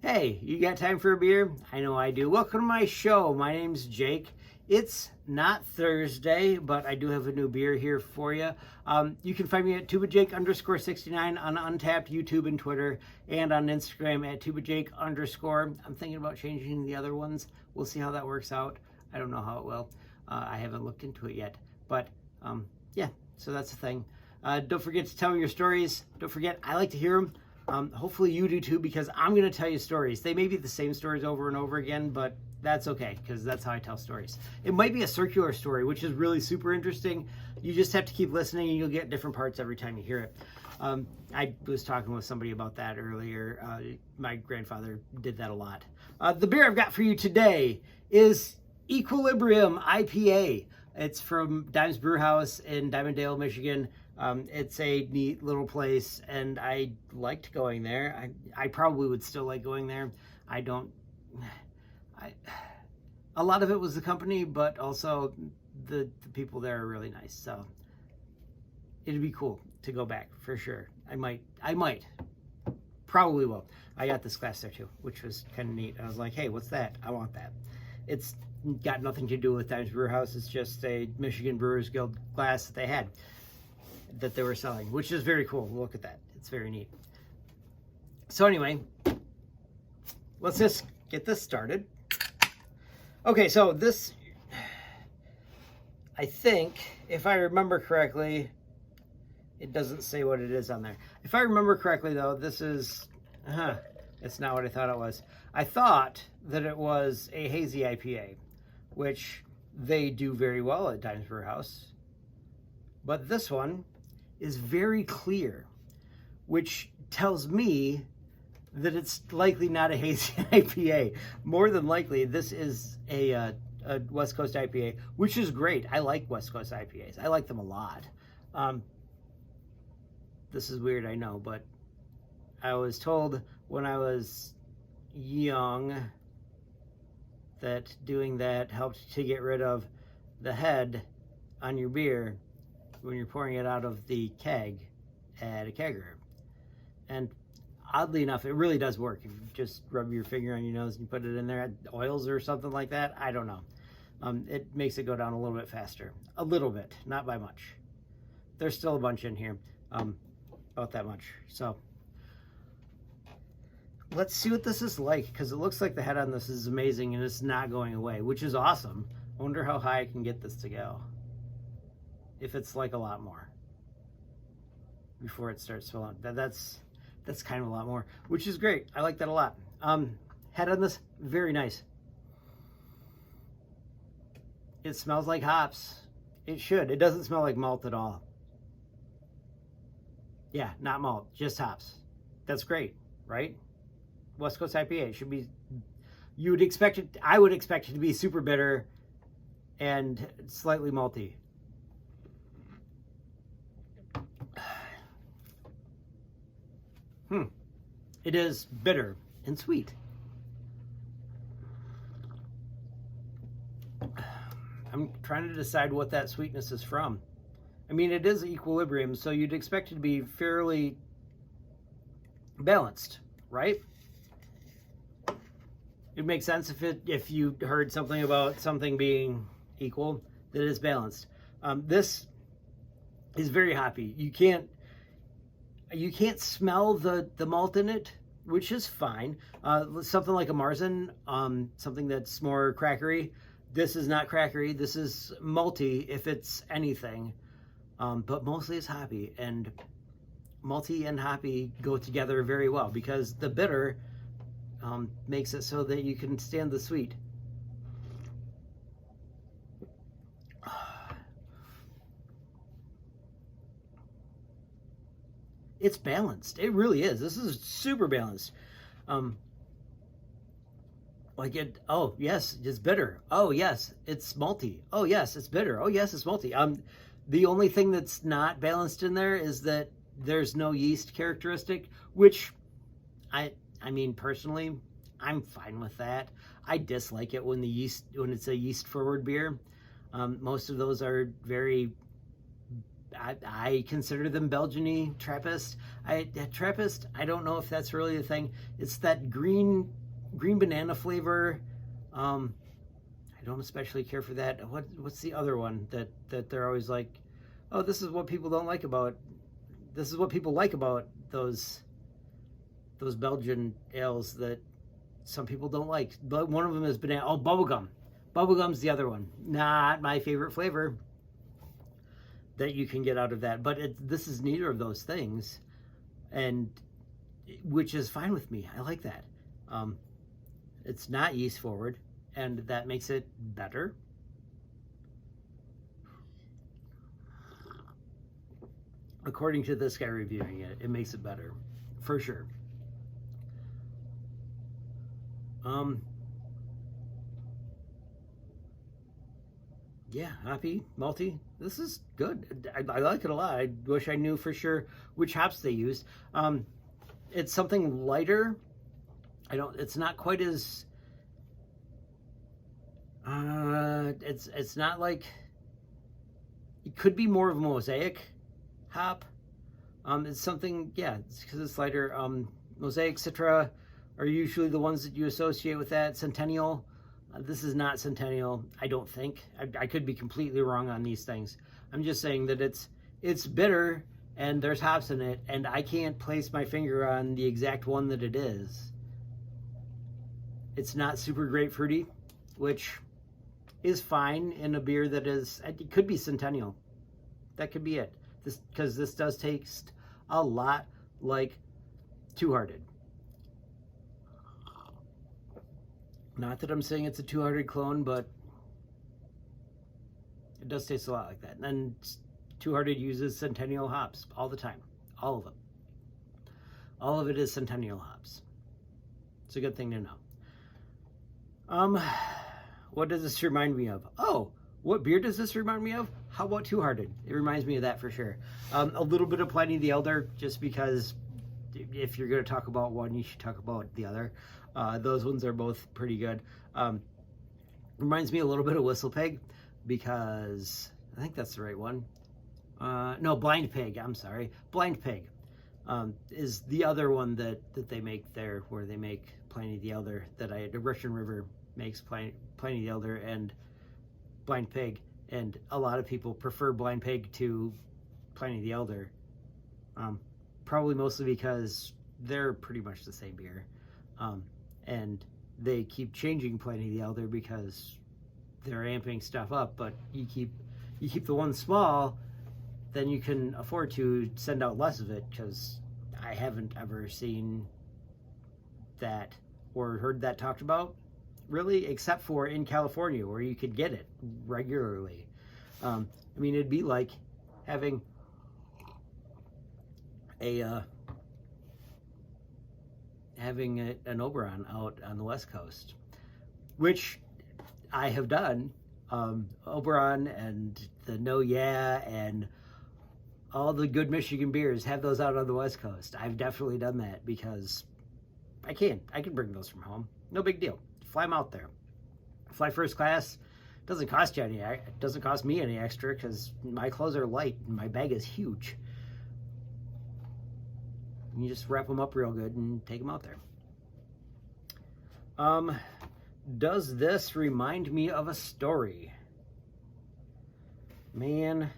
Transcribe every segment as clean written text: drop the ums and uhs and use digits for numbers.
Hey, you got time for a beer? I know I do. Welcome to my show. My name's Jake. It's not Thursday, but I do have a new beer here for you. You can find me at tubajake_69 on Untapped, YouTube, and Twitter, and on Instagram at tubajake_. I'm thinking about changing the other ones. We'll see how that works out. I don't know how it will. I haven't looked into it yet. But yeah, so that's the thing. Don't forget to tell me your stories. Don't forget, I like to hear them. Hopefully you do too, because I'm going to tell you stories. They may be the same stories over and over again, but that's okay, because that's how I tell stories. It might be a circular story, which is really super interesting. You just have to keep listening and you'll get different parts every time you hear it. I was talking with somebody about that earlier. My grandfather did that a lot. The beer I've got for you today is Equilibrium IPA. It's from Dimes Brewhouse in Dimondale, Michigan. It's a neat little place, and I liked going there. I probably would still like going there. A lot of it was the company, but also the people there are really nice. So it'd be cool to go back for sure. I might, probably will. I got this glass there too, which was kind of neat. I was like, hey, what's that? I want that. It's got nothing to do with Dimes Brewhouse. It's just a Michigan Brewers Guild glass that they had, that they were selling, which is very cool. Look at that. It's very neat. So anyway, let's just get this started. Okay, so this, I think, if I remember correctly, it doesn't say what it is on there. If I remember correctly, though, this is, it's not what I thought it was. I thought that it was a hazy IPA, which they do very well at Dimes Brewhouse. But this one is very clear, which tells me that it's likely not a hazy IPA. More than likely, this is a West Coast IPA, which is great. I like West Coast IPAs. I like them a lot. This is weird, I know, but I was told when I was young that doing that helped to get rid of the head on your beer when you're pouring it out of the keg at a kegger. And oddly enough, it really does work. If you just rub your finger on your nose and you put it in there, oils or something like that, I don't know. It makes it go down a little bit faster. A little bit, not by much. There's still a bunch in here, about that much. So let's see what this is like, because it looks like the head on this is amazing and it's not going away, which is awesome. I wonder how high I can get this to go. If it's like a lot more before it starts filling. That's kind of a lot more, which is great. I like that a lot. Head on this, very nice. It smells like hops. It should. It doesn't smell like malt at all. Yeah, not malt, just hops. That's great, right? West Coast IPA should be, you would expect it, I would expect it to be super bitter and slightly malty. It is bitter and sweet. I'm trying to decide what that sweetness is from. I mean, it is equilibrium, so you'd expect it to be fairly balanced, right? It makes sense if you heard something about something being equal, that it's balanced. This is very hoppy. You can't smell the malt in it, which is fine. Something like a Marzen, something that's more crackery. This is not crackery. This is malty, if it's anything. But mostly it's hoppy, and malty and hoppy go together very well because the bitter makes it so that you can stand the sweet. It's balanced. It really is. This is super balanced. Like it, oh yes, it's bitter. Oh yes, it's malty. Oh yes, it's bitter. Oh yes, it's malty. The only thing that's not balanced in there is that there's no yeast characteristic, which I mean, personally, I'm fine with that. I dislike it when it's a yeast forward beer. Most of those are very I consider them Belgian-y, Trappist. Trappist, I don't know if that's really the thing. It's that green banana flavor. I don't especially care for that. What's the other one that they're always like, oh, this is what people don't like about, this is what people like about those Belgian ales that some people don't like. But one of them is banana. Oh, bubblegum. Bubblegum's the other one. Not my favorite flavor that you can get out of that. But this is neither of those things, and which is fine with me. I like that. It's not yeast forward, and that makes it better. According to this guy reviewing it, it makes it better, for sure. Yeah, hoppy, malty. This is good. I like it a lot. I wish I knew for sure which hops they used. It's something lighter. It's not quite as, it's not like, it could be more of a mosaic hop. It's something, yeah, it's because it's lighter. Mosaic, Citra are usually the ones that you associate with that. Centennial. This is not Centennial, I don't think. I could be completely wrong on these things. I'm just saying that it's bitter and there's hops in it, and I can't place my finger on the exact one that it is. It's not super grapefruity, which is fine in a beer that is, it could be Centennial. That could be it. Because this does taste a lot like Two Hearted. Not that I'm saying it's a Two Hearted clone, but it does taste a lot like that. And Two Hearted uses Centennial hops all the time. All of them. All of it is Centennial hops. It's a good thing to know. What does this remind me of? Oh, what beer does this remind me of? How about Two Hearted? It reminds me of that for sure. A little bit of Pliney the Elder, just because if you're going to talk about one, you should talk about the other. Those ones are both pretty good. Reminds me a little bit of Whistle Pig, because I think that's the right one. No, Blind Pig. I'm sorry. Blind Pig is the other one that they make there, where they make Pliney the Elder. The Russian River makes Pliney the Elder and Blind Pig, and a lot of people prefer Blind Pig to Pliney the Elder. Probably mostly because they're pretty much the same beer. And they keep changing Pliney the Elder because they're amping stuff up, but you keep the one small, then you can afford to send out less of it, because I haven't ever seen that or heard that talked about, really, except for in California, where you could get it regularly. I mean, it'd be like having an Oberon out on the West Coast, which I have done. Oberon and the No Yeah and all the good Michigan beers have those out on the West Coast. I've definitely done that because I can bring those from home. No big deal. Fly them out there. Fly first class. Doesn't cost you any. It doesn't cost me any extra because my clothes are light and my bag is huge. You just wrap them up real good and take them out there. Does this remind me of a story? Man.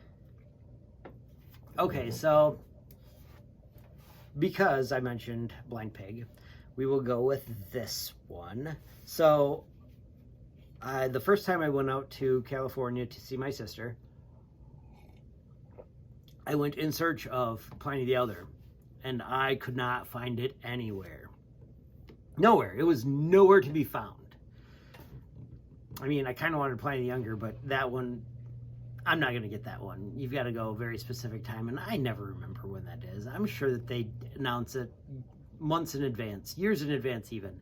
Okay, so because I mentioned Blind Pig, we will go with this one. So the first time I went out to California to see my sister, I went in search of Pliney the Elder, and I could not find it anywhere. Nowhere. It was nowhere to be found. I mean, I kind of wanted Pliney the Younger, but that one, I'm not going to get that one. You've got to go a very specific time, and I never remember when that is. I'm sure that they announce it months in advance, years in advance even,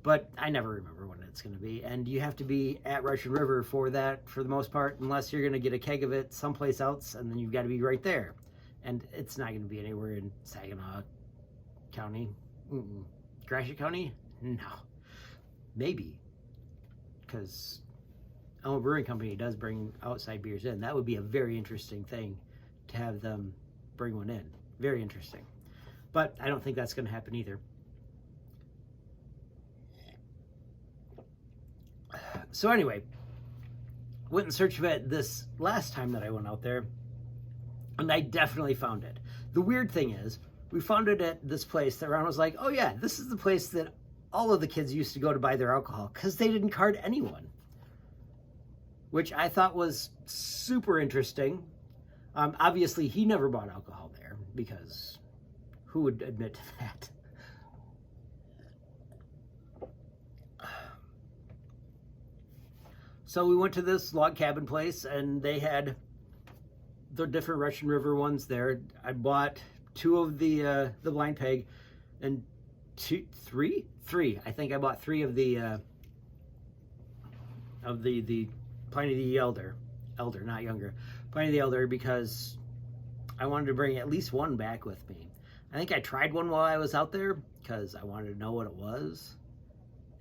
but I never remember when it's going to be. And you have to be at Russian River for that, for the most part, unless you're going to get a keg of it someplace else, and then you've got to be right there. And it's not going to be anywhere in Saginaw County. Gratiot County? No. Maybe. Because Elmer Brewing Company does bring outside beers in. That would be a very interesting thing to have them bring one in. Very interesting. But I don't think that's going to happen either. So anyway, went in search of it this last time that I went out there, and I definitely found it. The weird thing is, we found it at this place that Ron was like, oh yeah, this is the place that all of the kids used to go to buy their alcohol, because they didn't card anyone. Which I thought was super interesting. Obviously, he never bought alcohol there, because who would admit to that? So we went to this log cabin place, and they had the different Russian River ones there. I bought 2 of the blind peg, and three. I think I bought 3 of the Pliney the Elder, not younger, Pliney the Elder, because I wanted to bring at least one back with me. I think I tried one while I was out there because I wanted to know what it was,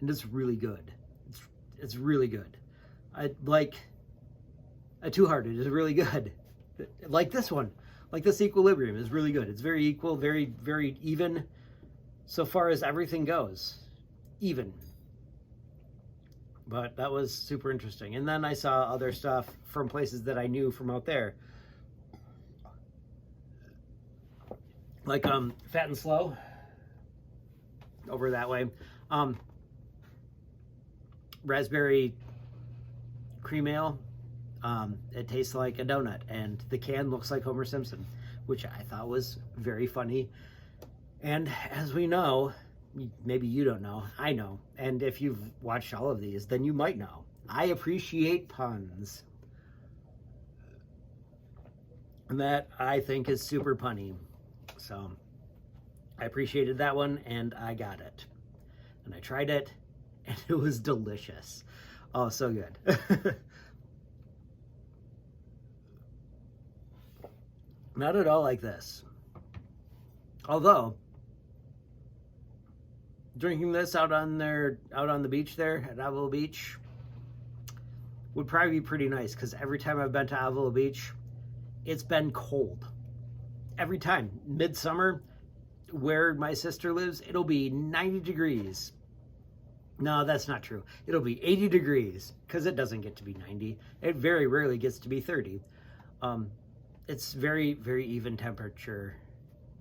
and it's really good. It's really good. I like a Two Hearted is really good. Like this one, like this Equilibrium is really good. It's very equal, very, very even. So far as everything goes, even. But that was super interesting. And then I saw other stuff from places that I knew from out there. Like Fat and Slow, over that way. Raspberry cream ale. It tastes like a donut, and the can looks like Homer Simpson, which I thought was very funny. And as we know, maybe you don't know, I know, and if you've watched all of these, then you might know, I appreciate puns. And that, I think, is super punny. So I appreciated that one, and I got it. And I tried it, and it was delicious. Oh, so good. Not at all like this. Although, drinking this out on the beach there at Avila Beach would probably be pretty nice, because every time I've been to Avila Beach, it's been cold. Every time. Midsummer, where my sister lives, it'll be 90 degrees. No, that's not true. It'll be 80 degrees, because it doesn't get to be 90. It very rarely gets to be 30. It's very, very even temperature.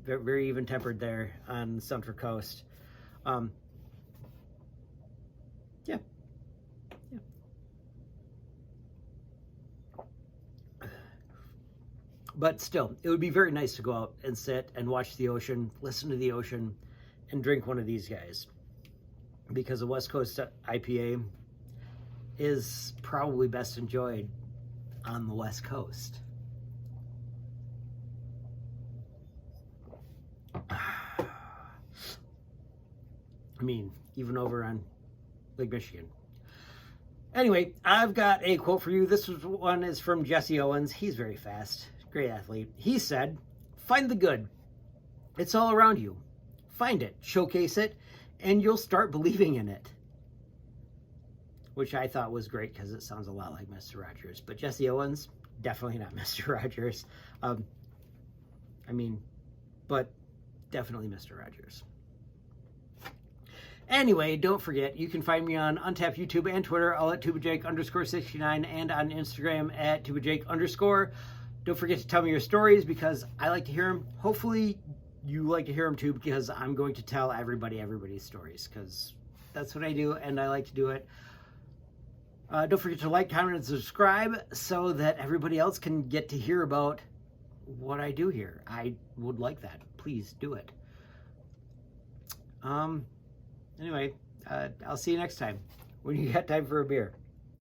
Very, very even tempered there on the Central Coast. Yeah. But still, it would be very nice to go out and sit and watch the ocean, listen to the ocean, and drink one of these guys. Because a West Coast IPA is probably best enjoyed on the West Coast. I mean, even over on Lake Michigan. Anyway, I've got a quote for you. This one is from Jesse Owens. He's very fast. Great athlete. He said, "Find the good. It's all around you. Find it, showcase it, and you'll start believing in it." Which I thought was great, because it sounds a lot like Mr. Rogers. But Jesse Owens, definitely not Mr. Rogers. But definitely Mr. Rogers. Anyway, don't forget, you can find me on Untapped YouTube and Twitter, all at TubaJake_69, and on Instagram at TubaJake_. Don't forget to tell me your stories, because I like to hear them. Hopefully you like to hear them too, because I'm going to tell everybody's stories, because that's what I do, and I like to do it. Don't forget to like, comment, and subscribe, so that everybody else can get to hear about what I do here. I would like that. Please do it. Anyway, I'll see you next time when you got time for a beer.